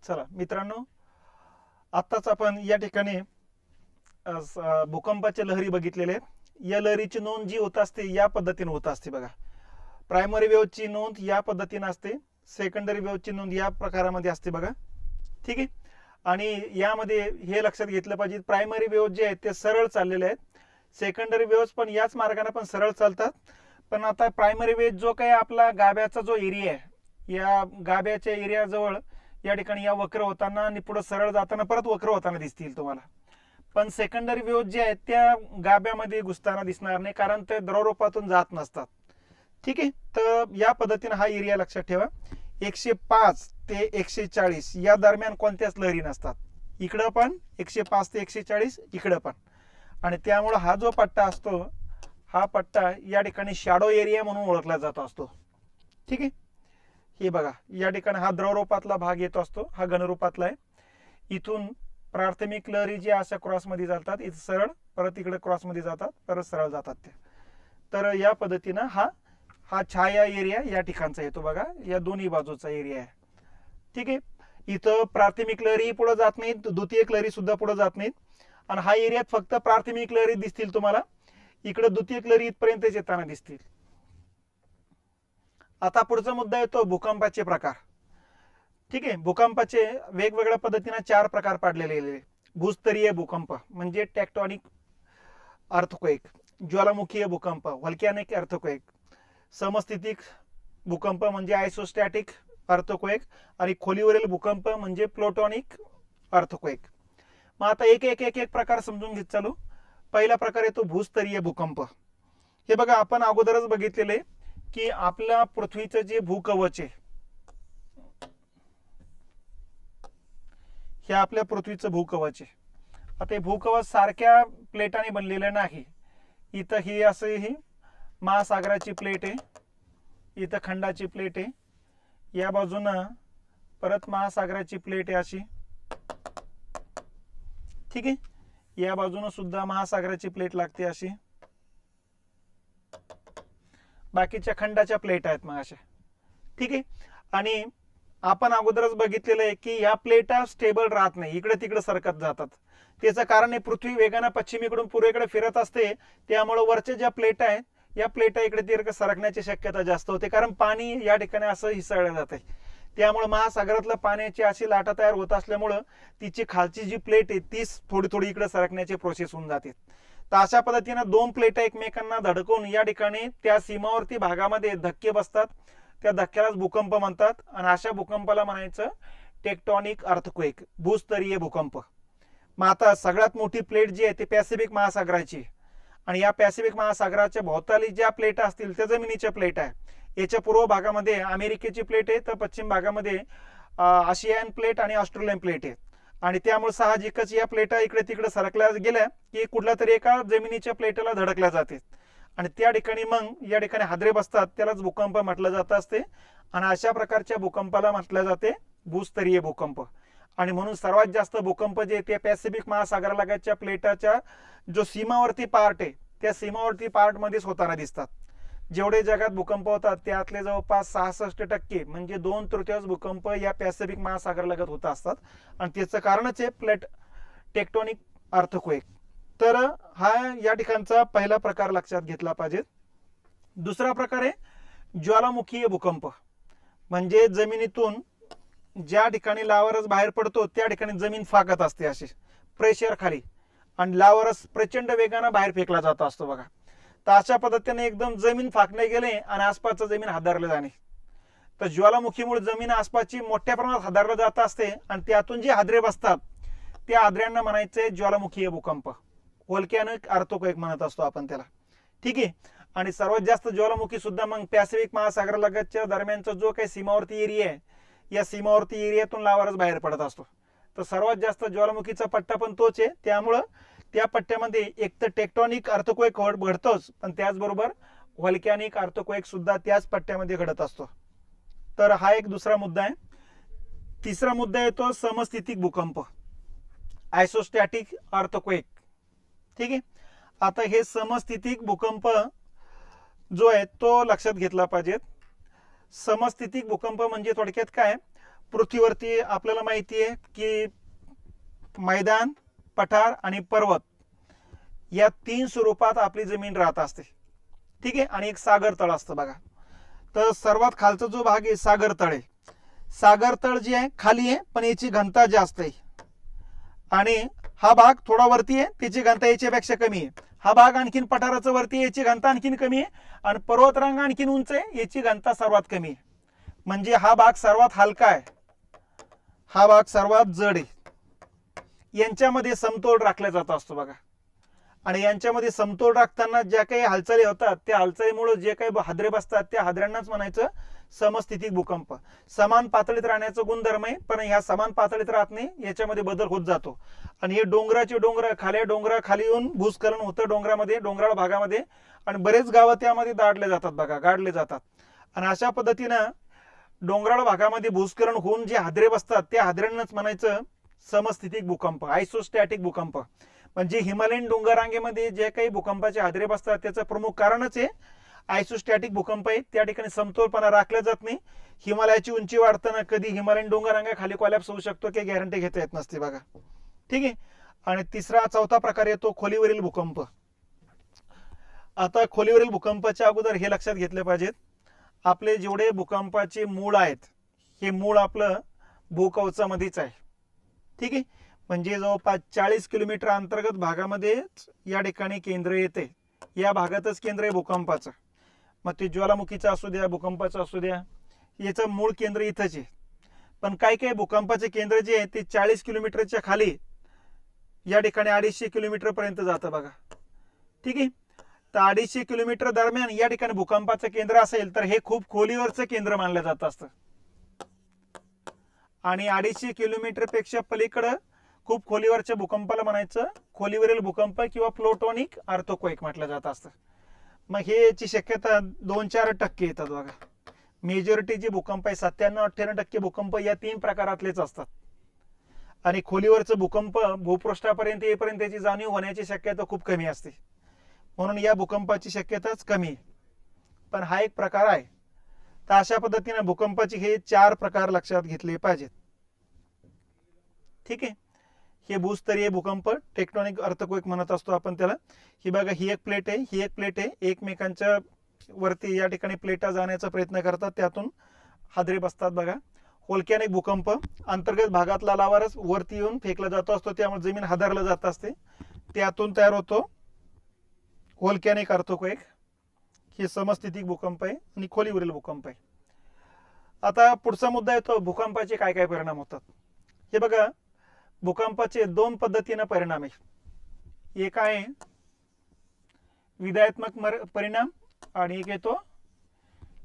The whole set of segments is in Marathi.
चला मित्रांनो, आत्ताच आपण या ठिकाणी भूकंपाच्या लहरी बघितलेल्या आहेत। या लहरीची नोंद जी होत असते या पद्धतीने होत असते बघा। प्रायमरी वेव्हची नोंद या पद्धतीने असते, सेकंडरी वेव्हची नोंद या प्रकारामध्ये असते बघा। ठीक आहे, आणि यामध्ये हे लक्षात घेतलं पाहिजे, प्रायमरी वेव्ह जे आहेत ते सरळ चाललेले आहेत, सेकंडरी वेव्हज पण याच मार्गाने पण सरळ चालतात। पण आता प्रायमरी वेव्ह जो काही आपला गाभ्याचा जो एरिया आहे, या गाभ्याच्या एरिया जवळ या ठिकाणी या वक्र होताना आणि पुढे सरळ जाताना परत वक्र होताना दिसतील तुम्हाला। पण सेकंडरी वेव्ह जे आहेत त्या गाभ्यामध्ये घुसताना दिसणार नाही, कारण ते द्रवरूपातून जात नसतात। ठीक आहे, तर या पद्धतीने हा एरिया लक्षात ठेवा। 105 ते 140 या दरम्यान कोणत्याच लहरी नसतात, इकडं पण 105 ते 140 इकडं पण। आणि त्यामुळे हा जो पट्टा असतो, हा पट्टा या ठिकाणी शॅडो एरिया म्हणून ओळखला जात असतो। ठीक आहे, हे बघा या ठिकाणी हा द्रवरूपातला भाग येतो असतो, हा घनरूपातला आहे। इथून प्राथमिक लहरी जी अशा क्रॉसमध्ये जातात, इथं सरळ, परत इकडे क्रॉसमध्ये जातात, परत सरळ जातात त्या। तर या पद्धतीनं हा छाया एरिया या ठिकाणचा येतो बघा, या दोन्ही बाजूचा एरिया आहे। ठीक आहे, इथं प्राथमिक लहरी पुढे जात नाहीत, द्वितीयक लहरी सुद्धा पुढे जात नाहीत, आणि हा एरियात फक्त प्राथमिक लहरी दिसतील तुम्हाला, इकडे द्वितीयक लहरी इथपर्यंत येताना दिसतील। आता पुढचा मुद्दा येतो भूकंपाचे प्रकार। ठीक आहे, भूकंपाचे वेगवेगळ्या पद्धतीने 4 प्रकार पाडलेले आहेत। भूस्तरीय भूकंप म्हणजे टेक्टोनिक अर्थक्वेक, ज्वालामुखीय भूकंप व्हॉल्कॅनिक अर्थक्वेक, समस्थितिक भूकंप म्हणजे आयसोस्टॅटिक अर्थक्वेक, आणि खोलीवरील भूकंप म्हणजे प्लुटोनिक अर्थक्वेक। मग आता एक एक एक एक प्रकार समजून घेत चालू। पहिला प्रकार येतो भूस्तरीय भूकंप। हे बघा, आपण अगोदरच बघितलेले की आपल्या पृथ्वीचं जे भूकवच आहे, हे आपल्या पृथ्वीचं भूकवच आहे। आता हे भूकवच सारख्या प्लेटाने बनलेलं नाही, इथं ही असं ही महासागराची प्लेट आहे, इथं खंडाची प्लेट आहे, या बाजूनं परत महासागराची प्लेट आहे अशी। ठीक आहे, या बाजूनं सुद्धा महासागराची प्लेट लागते अशी, बाकीच्या खंडाच्या प्लेट आहेत मग अशा। ठीक आहे, आणि आपण अगोदरच बघितलेलं आहे की या प्लेटा स्टेबल राहत नाही, इकडे तिकडे सरकत जातात। त्याचं कारण आहे पृथ्वी वेगाने पश्चिमेकडून पूर्वेकडे फिरत असते, त्यामुळे वरच्या ज्या प्लेट आहेत या प्लेटा इकडे तिकडे सरकण्याची शक्यता जास्त होते, कारण पाणी या ठिकाणी असं हिसळलं जाते। त्यामुळे महासागरातलं पाण्याची अशी लाटा तयार होत असल्यामुळं तिची खालची जी प्लेट आहे तीच थोडी थोडी इकडे सरकण्याची प्रोसेस होऊन जाते। तर अशा पद्धतीनं दोन प्लेटा एकमेकांना धडकून या ठिकाणी त्या सीमावर्ती भागामध्ये धक्के बसतात, त्या धक्क्यालाच भूकंप म्हणतात, आणि अशा भूकंपाला म्हणायचं टेक्टोनिक अर्थक्वेक, भूस्तरीय भूकंप। मग आता सगळ्यात मोठी प्लेट जी आहे ती पॅसिफिक महासागराची, आणि या पॅसिफिक महासागराच्या भोवताली ज्या प्लेट असतील त्या जमिनीच्या प्लेट आहे। याच्या पूर्व भागामध्ये अमेरिकेची प्लेट आहे, तर पश्चिम भागामध्ये आशियान प्लेट आणि ऑस्ट्रेलियन प्लेट आहे। आणि त्यामुळे साहजिकच या प्लेटा इकडे तिकडे सरकल्या गेल्या की कुठल्या तरी एका जमिनीच्या प्लेटला धडकल्या जाते, आणि त्या ठिकाणी मग या ठिकाणी हादरे बसतात, त्यालाच भूकंप म्हटलं जात असते। आणि अशा प्रकारच्या भूकंपाला म्हटलं जाते भूस्तरीय भूकंप। आणि म्हणून सर्वात जास्त भूकंप जे ते पॅसिफिक महासागरालगतच्या प्लेटाच्या जो सीमावर्ती पार्ट आहे त्या सीमावर्ती पार्ट मध्येच होताना दिसतात। जेवढे जगात भूकंप होतात त्यातले जवळपास 66% म्हणजे 2/3 भूकंप या पॅसिफिक महासागरालगत होत असतात, आणि त्याचं कारणच आहे प्लेट टेक्टोनिक अर्थक्वेक। तर हा या ठिकाणचा पहिला प्रकार लक्षात घेतला पाहिजे। दुसरा प्रकार आहे ज्वालामुखीय भूकंप, म्हणजे जमिनीतून ज्या ठिकाणी लावारस बाहेर पडतो त्या ठिकाणी जमीन फाकत असते अशी प्रेशर खाली, आणि लावारस प्रचंड वेगाने बाहेर फेकला जात असतो बघा। तर अशा पद्धतीने एकदम जमीन फाकणे गेले आणि आसपासचं जमीन हादरले जाणे। तर ज्वालामुखीमुळे जमीन आसपासची मोठ्या प्रमाणात हादरलं जात असते, आणि त्यातून जे हादरे बसतात त्या हादऱ्यांना म्हणायचे ज्वालामुखीय भूकंप, व्होल्कॅनिक अर्थक्वेक म्हणत असतो आपण त्याला। ठीक आहे, आणि सर्वात जास्त ज्वालामुखी सुद्धा मग पॅसिफिक महासागरालगतच्या दरम्यानचा जो काही सीमावर्ती एरिया आहे या सीमावर्ती एरियातून लावारस बाहेर पडत असतो। तर सर्वात जास्त ज्वालामुखीचा पट्टा पण तोच आहे, त्यामुळं त्या पट्ट्यामध्ये एक तर टेक्टोनिक अर्थक्वेक घडतोच, पण त्याचबरोबर व्होल्कॅनिक अर्थक्वेक सुद्धा त्याच पट्ट्यामध्ये घडत असतो। तर हा एक दुसरा मुद्दा आहे। तिसरा मुद्दा येतो समस्थितिक भूकंप, आयसोस्टॅटिक अर्थक्वेक। ठीक आहे, आता हे समस्थितिक भूकंप जो आहे तो लक्षात घेतला पाहिजे। समस्थितिक भूकंप म्हणजे थोडक्यात काय, पृथ्वीवरती आपल्याला माहिती आहे की मैदान, पठार आणि पर्वत या 3 स्वरूपात आपली जमीन राहत असते. ठीक आहे. आणि एक सागर तळ असतं बघा. तर सर्वात खालचा जो भाग आहे सागर तळ आहे. सागर तळ जे आहे खाली आहे पण याची घनता जास्त आहे. आणि हा भाग थोडा वरती आहे, त्याची घनता याच्यापेक्षा कमी आहे. हा भाग आणखीन पठाराचं वरती, याची घनता आणखीन कमी आहे. आणि पर्वतरांग आणखीन उंच आहे, याची घनता सर्वात कमी आहे. म्हणजे हा भाग सर्वात हलका आहे, हा भाग सर्वात जड आहे. यांच्यामध्ये समतोल राखला जात असतो बघा. आणि यांच्यामध्ये समतोल राखताना ज्या काही हालचाली होतात त्या हालचालीमुळे जे काही हादरे बसतात त्या हादऱ्यांनाच म्हणायचं समस्थितीक भूकंप. समान पातळीत राहण्याचा गुणधर्म आहे, पण ह्या समान पातळीत राहत नाही, याच्यामध्ये बदल होत जातो. आणि हे डोंगराचे डोंगर खाली, डोंगरा खाली येऊन भूस्खलन होतं डोंगरामध्ये, डोंगराळ भागामध्ये. आणि बरेच गावं त्यामध्ये दाडले जातात बघा, गाडले जातात. आणि अशा पद्धतीनं डोंगराळ भागामध्ये भूस्खलन होऊन जे हादरे बसतात त्या हादऱ्यांनाच म्हणायचं समस्थितीक भूकंप, आयसोस्टॅटिक भूकंप. म्हणजे हिमालयन डोंगररांगेमध्ये जे काही भूकंपाचे हादरे बसतात त्याचं प्रमुख कारणच आहे आयसोस्टॅटिक भूकंप आहे. त्या ठिकाणी समतोलपणा राखला जात नाही. हिमालयाची उंची वाढताना कधी हिमालयन डोंगररांगा खाली कोलॅप्स होऊ शकतो की गॅरंटी घेता येत नसते बघा. ठीक आहे. आणि चौथा प्रकार येतो खोलीवरील भूकंप. आता खोलीवरील भूकंपाच्या अगोदर हे लक्षात घेतले पाहिजेत, आपले जेवढे भूकंपाचे मूळ आहेत हे मूळ आपलं भूकवचामध्येच आहे. ठीक आहे. म्हणजे जवळपास 40 किलोमीटर अंतर्गत भागामध्येच या ठिकाणी केंद्र येते. या भागातच केंद्र आहे भूकंपाचं. मग ते ज्वालामुखीचं असू द्या, भूकंपाचं असू द्या, याचं मूळ केंद्र इथंच आहे. पण काही काही भूकंपाचे केंद्र जे आहे ते 40 किलोमीटरच्या खाली या ठिकाणी 250 किलोमीटर पर्यंत जातं बघा. ठीक आहे. तर 250 किलोमीटर दरम्यान या ठिकाणी भूकंपाचं केंद्र असेल तर हे खूप खोलीवरचं केंद्र मानलं जात असतं. आणि 250 किलोमीटर पेक्षा पलीकडं खूप खोलीवरच्या भूकंपाला म्हणायचं खोलीवरील भूकंप किंवा प्लुटोनिक अर्थक्वेक म्हटलं जात असतं. मग हे याची शक्यता 2-4% येतात बघा. मेजॉरिटी जे भूकंप आहे 97-98% भूकंप या 3 प्रकारातलेच असतात. आणि खोलीवरचं भूकंप भूपृष्ठापर्यंत येईपर्यंत त्याची जाणीव होण्याची शक्यता खूप कमी असते, म्हणून या भूकंपाची शक्यताच कमी आहे. पण हा एक प्रकार आहे. तर अशा पद्धतीने भूकंपाचे हे 4 प्रकार लक्षात घेतले पाहिजेत. ठीक आहे. हे भूस्तरीय भूकंप, टेक्टोनिक अर्थक्वेक म्हणत असतो आपण त्याला. ही बघा, ही एक प्लेट आहे, ही एक प्लेट आहे, एकमेकांच्या वरती या ठिकाणी प्लेटा जाण्याचा प्रयत्न करतात, त्यातून हादरे बसतात बघा. व्होल्कॅनिक भूकंप, अंतर्गत भागातला लावारच वरती येऊन फेकला जातो असतो, त्यामुळे जमीन हादरला जात असते, त्यातून तयार होतो व्होल्कॅनिक अर्थक्वेक. हे समस्थितीक भूकंप आहे आणि खोलीवरील भूकंप आहे. आता पुढचा मुद्दा येतो भूकंपाचे काय काय परिणाम होतात. हे बघा, भूकंपाचे 2 पद्धतीने परिणाम आहे. एक आहे विध्वंसक परिणाम आणि एक येतो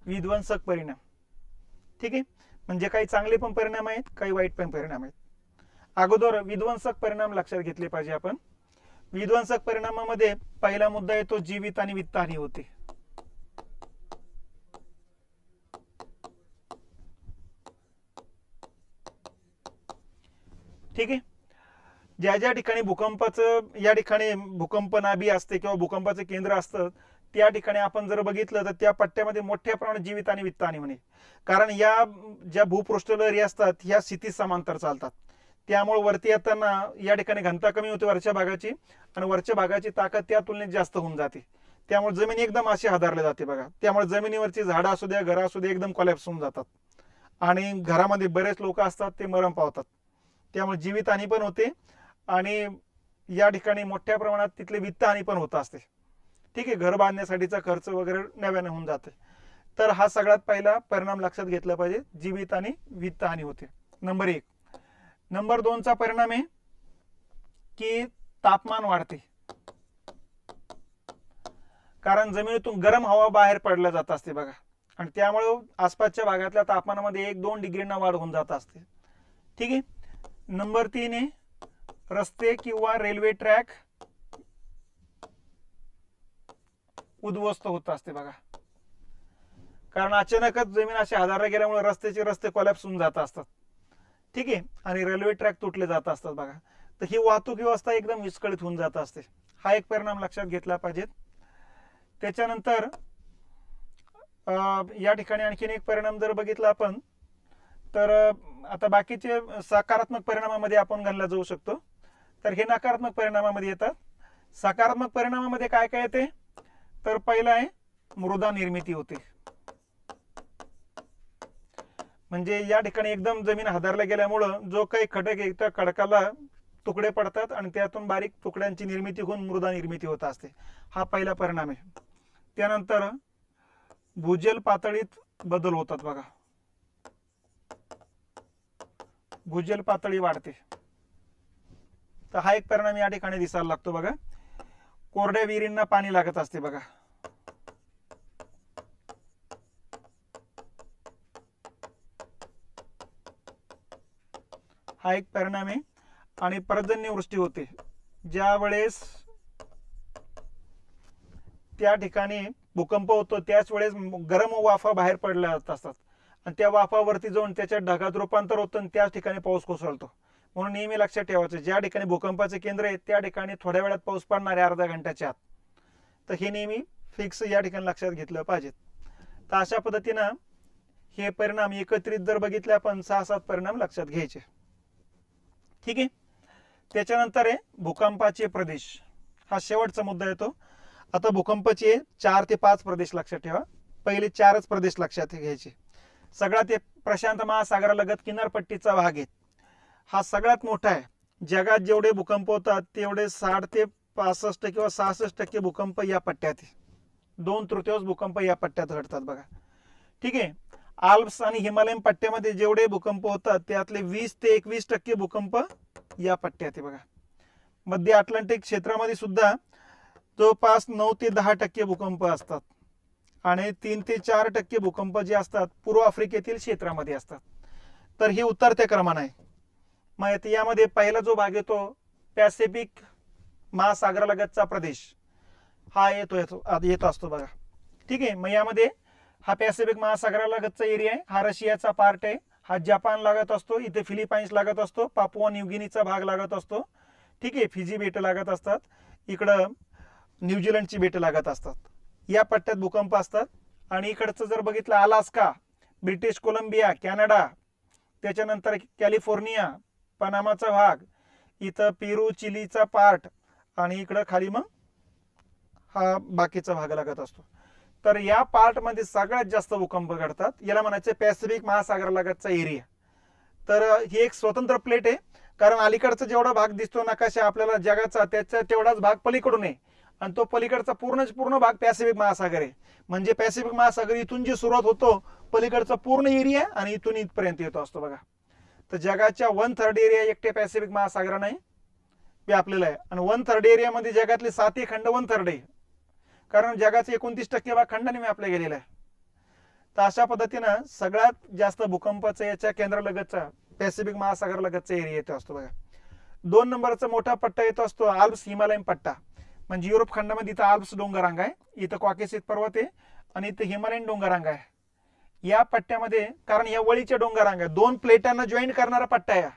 विध्वंसक परिणाम. ठीक आहे. म्हणजे काही चांगले पण परिणाम आहेत, काही वाईट पण परिणाम आहेत. अगोदर विध्वंसक परिणाम लक्षात घेतले पाहिजे आपण. विध्वंसक परिणामामध्ये पहिला मुद्दा येतो जीवित आणि वित्तहानी होते. ठीक आहे. ज्या ज्या ठिकाणी भूकंपाचं या ठिकाणी भूकंप नाभी असते किंवा भूकंपाचं केंद्र असतं त्या ठिकाणी आपण जर बघितलं तर त्या पट्ट्यामध्ये मोठ्या प्रमाणात जीवित आणि वित्तहानी होणे. कारण या ज्या भूपृष्ठ लहरी असतात ह्या क्षितिज समांतर चालतात, त्यामुळे वरती येताना या ठिकाणी घनता कमी होते वरच्या भागाची, आणि वरच्या भागाची ताकद त्या तुलनेत जास्त होऊन जाते, त्यामुळे जमीन एकदम अशी हादरली जाते बघा. त्यामुळे जमिनीवरची झाडं असू द्या, घरं असू द्या, एकदम कोलॅप्स होऊन जातात आणि घरामध्ये बरेच लोक असतात ते मरण पावतात. त्यामुळे जीवितहानी पण होते आणि या ठिकाणी मोठ्या प्रमाणात तिथले वित्तहानी पण होत असते. ठीक आहे. घर बांधण्यासाठीचा खर्च वगैरे नव्याने होऊन जाते. तर हा सगळ्यात पहिला परिणाम लक्षात घेतला पाहिजे, जीवित आणि वित्तहानी होते. नंबर 1. नंबर 2 चा परिणाम आहे की तापमान वाढते, कारण जमिनीतून गरम हवा बाहेर पडल्या जात असते बघा, आणि त्यामुळे आसपासच्या भागातल्या तापमानामध्ये 1-2 डिग्रीना वाढ होऊन जात असते. ठीक आहे. नंबर 3 आहे रस्ते किंवा रेल्वे ट्रॅक उद्ध्वस्त होत असते बघा, कारण अचानकच जमीन अशी हादरला गेल्यामुळे रस्ते कोलॅप्स होऊन जात असतात. ठीक आहे. आणि रेल्वे ट्रॅक तुटले जात असतात बघा. तर ही वाहतूक व्यवस्था एकदम विस्कळीत होऊन जात असते. हा एक परिणाम लक्षात घेतला पाहिजे. त्याच्यानंतर या ठिकाणी आणखीन एक परिणाम जर बघितला आपण तर आता बाकीचे सकारात्मक परिणामामध्ये आपण गणला जाऊ शकतो. तर हे नकारात्मक परिणामामध्ये येतात. सकारात्मक परिणामामध्ये काय काय येते, तर पहिला आहे मृदा निर्मिती होते. म्हणजे या ठिकाणी एकदम जमीन हादरल्या गेल्यामुळं जो काही खडक आहे त्या खडकाला तुकडे पडतात आणि त्यातून बारीक तुकड्यांची निर्मिती होऊन मृदा निर्मिती होत असते. हा पहिला परिणाम आहे. त्यानंतर भूजल पातळीत बदल होतात बघा, भूजल पातळी वाढते. तर हा एक परिणाम या ठिकाणी दिसायला लागतो बघा. कोरड्या विहिरींना पाणी लागत असते बघा. हा एक परिणाम आहे. आणि पर्जन्यवृष्टी होते. ज्या वेळेस त्या ठिकाणी भूकंप होतो त्याच वेळेस गरम वाफा बाहेर पडल्या असतात आणि त्या वाफावरती जाऊन त्याच्या ढगात रूपांतर होतं आणि त्याच ठिकाणी पाऊस कोसळतो. म्हणून नेहमी लक्षात ठेवायचं, ज्या ठिकाणी भूकंपाचे केंद्र आहे त्या ठिकाणी थोड्या वेळात पाऊस पडणार आहे, अर्ध्या घंट्याच्या आत. तर हे नेहमी फिक्स या ठिकाणी लक्षात घेतलं पाहिजे. तर अशा पद्धतीनं हे परिणाम एकत्रित जर बघितले आपण 6-7 परिणाम लक्षात घ्यायचे. ठीक आहे. त्याच्यानंतर आहे भूकंपाचे प्रदेश. हा शेवटचा मुद्दा येतो. आता भूकंपाचे 4 ते 5 प्रदेश लक्षात ठेवा. पहिले 4च प्रदेश लक्षात घ्यायचे. सगळ्यात प्रशांत महासागरालगत किनारपट्टीचा भाग आहे. हा सगळ्यात मोठा आहे. जगात जेवढे भूकंप होतात तेवढे 60 ते 65 किंवा 66% भूकंप या पट्ट्यात आहे. 2/3 भूकंप या पट्ट्यात घडतात बघा. ठीक आहे. आल्प्स आणि हिमालयन पट्ट्यामध्ये जेवढे भूकंप होतात त्यातले 20 ते 21% भूकंप या पट्ट्यात आहे बघा. मध्य अटलांटिक क्षेत्रामध्ये सुद्धा जवळपास 9 ते 10% भूकंप असतात आणि 3 ते 4% भूकंप जे असतात पूर्व आफ्रिकेतील क्षेत्रामध्ये असतात. तर ही उतरत्या क्रमाने आहे. मग यामध्ये पहिला जो भाग येतो पॅसिफिक महासागरालगतचा प्रदेश हा येतो असतो बघा. ठीक आहे. मग यामध्ये हा पॅसिफिक महासागरालगतचा एरिया आहे. हा रशियाचा पार्ट आहे. हा जपान लागत असतो. इथे फिलिपाईन्स लागत असतो. पापुआ न्यूगिनीचा भाग लागत असतो. ठीक आहे. फिजी बेटं लागत असतात. इकडं न्यूझीलंडची बेटं लागत असतात. या पट्ट्यात भूकंप असतात. आणि इकडचं जर बघितलं अलास्का, ब्रिटिश कोलंबिया, कॅनडा, त्याच्यानंतर कॅलिफोर्निया, पनामाचा भाग, इथं पेरू, चिलीचा पार्ट आणि इकडं खाली मग हा बाकीचा भाग लागत असतो. तर या पार्टमध्ये सगळ्यात जास्त भूकंप घडतात. याला म्हणायचं पॅसिफिक महासागरालगतचा एरिया. तर ही एक स्वतंत्र प्लेट आहे. कारण अलीकडचा जेवढा भाग दिसतो नकाशा आपल्याला जगाचा त्याचा तेवढाच भाग पलीकडून आहे आणि तो पलीकडचा पूर्ण भाग पॅसिफिक महासागर आहे. म्हणजे पॅसिफिक महासागर इथून जी सुरुवात होतो पलीकडचा पूर्ण एरिया आणि इथून इथपर्यंत येतो असतो बघा. तर जगाच्या 1/3 एरिया एकटे पॅसिफिक महासागराने व्यापलेला आहे आणि 1/3 एरियामध्ये जगातले 7 खंड 1/3 आहे. कारण जगाचे 29% भाग खंडाने व्यापला गेलेला आहे. तर अशा पद्धतीनं सगळ्यात जास्त भूकंपाचा याच्या केंद्रालगतचा पॅसिफिक महासागरालगतचा एरिया येतो असतो बघा. 2 नंबरचा मोठा पट्टा येतो असतो आल्प्स हिमालयन पट्टा. म्हणजे युरोप खंडामध्ये इथं आल्प्स डोंगररांग आहे, इथं कॉकेसिस पर्वत आहे आणि इथं हिमालयन डोंगररांग आहे. या पट्ट्यामध्ये कारण या वळीच्या डोंगररांग आहे, 2 प्लेटांना जॉईन करणारा पट्टा आहे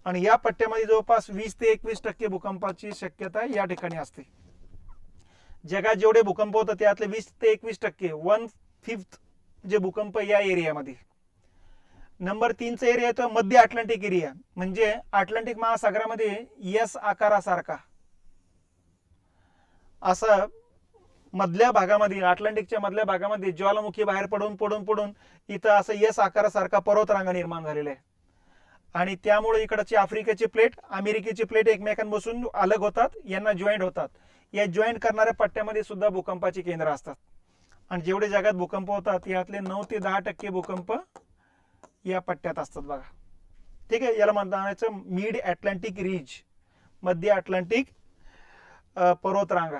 आणि या पट्ट्यामध्ये जवळपास 20 ते 21% भूकंपाची शक्यता या ठिकाणी असते. जगात जेवढे भूकंप होतात त्यातले 20 ते 21% 1/5 जे भूकंप या एरियामध्ये. नंबर 3चा एरिया येतो मध्य अटलांटिक एरिया. म्हणजे अटलांटिक महासागरामध्ये एस आकारासारखा असं मधल्या भागामध्ये अटलांटिकच्या मधल्या भागामध्ये ज्वालामुखी बाहेर पडून इथं असं एस आकारासारखा पर्वतरांगा निर्माण झालेला आहे. आणि त्यामुळे इकडची आफ्रिकेची प्लेट अमेरिकेची प्लेट एकमेकांपासून अलग होतात, यांना जॉईंट होतात. या जॉईंट करणाऱ्या पट्ट्यामध्ये सुद्धा भूकंपाची केंद्र असतात. आणि जेवढे जगात भूकंप होतात यातले 9 ते 10% भूकंप या पट्ट्यात असतात बघा. ठीक आहे. याला म्हणायचं मिड अटलांटिक रिज, मध्य अटलांटिक पर्वतरांगा.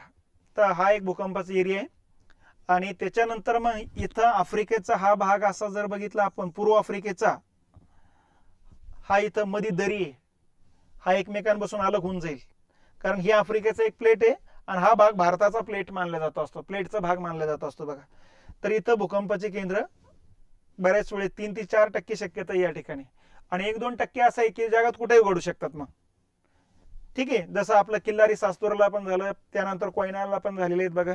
तर हा एक भूकंपाचा एरिया आहे. आणि त्याच्यानंतर मग इथं आफ्रिकेचा हा भाग असा जर बघितला आपण पूर्व आफ्रिकेचा, हा इथं मध्ये दरी आहे, हा एकमेकांपासून अलग होऊन जाईल. कारण ही आफ्रिकेचा एक प्लेट आहे आणि हा भाग भारताचा प्लेट मानला जातो असतो, प्लेटचा भाग मानला जातो असतो बघा. तर इथं भूकंपाचे केंद्र बऱ्याच वेळेस 3 ते 4% शक्यता या ठिकाणी आणि 1-2% असं आहे की जगात कुठेही घडू शकतात मग. ठीक आहे. जसं आपलं किल्लारी सास्तूरला पण झालं, त्यानंतर कोयनाला पण झालेले आहेत बघा.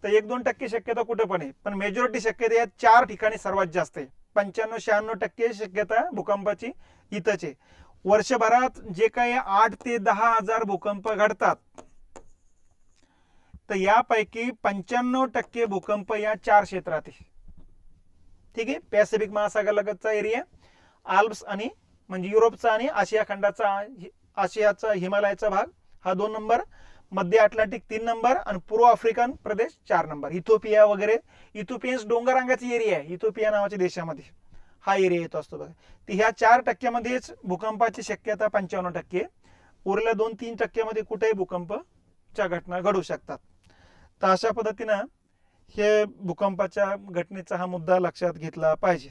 तर 1-2% शक्यता कुठे पण आहे, पण मेजॉरिटी शक्यता या 4 ठिकाणी सर्वात जास्त आहे. 95-96% शक्यता भूकंपाची इथंच आहे. वर्षभरात जे काही 8 ते 10,000 भूकंप घडतात, तर यापैकी 95% भूकंप या 4 क्षेत्रात आहे. ठीक आहे. पॅसिफिक महासागरालगतचा एरिया, आल्प्स आणि म्हणजे युरोपचा आणि आशिया खंडाचा, आशियाचा हिमालयाचा भाग हा 2 नंबर, मध्य अटलांटिक 3 नंबर आणि पूर्व आफ्रिकन प्रदेश 4 नंबर. इथिओपिया वगैरे, इथिओपियन्स डोंगरांगाची एरिया आहे इथिओपिया नावाच्या देशामध्ये, हा एरिया येतो असतो बघा. तर ह्या 4%मध्येच भूकंपाची शक्यता 95%. उरल्या 2-3% कुठेही भूकंपच्या घटना घडू शकतात. तर अशा पद्धतीनं हे भूकंपाच्या घटनेचा हा मुद्दा लक्षात घेतला पाहिजे.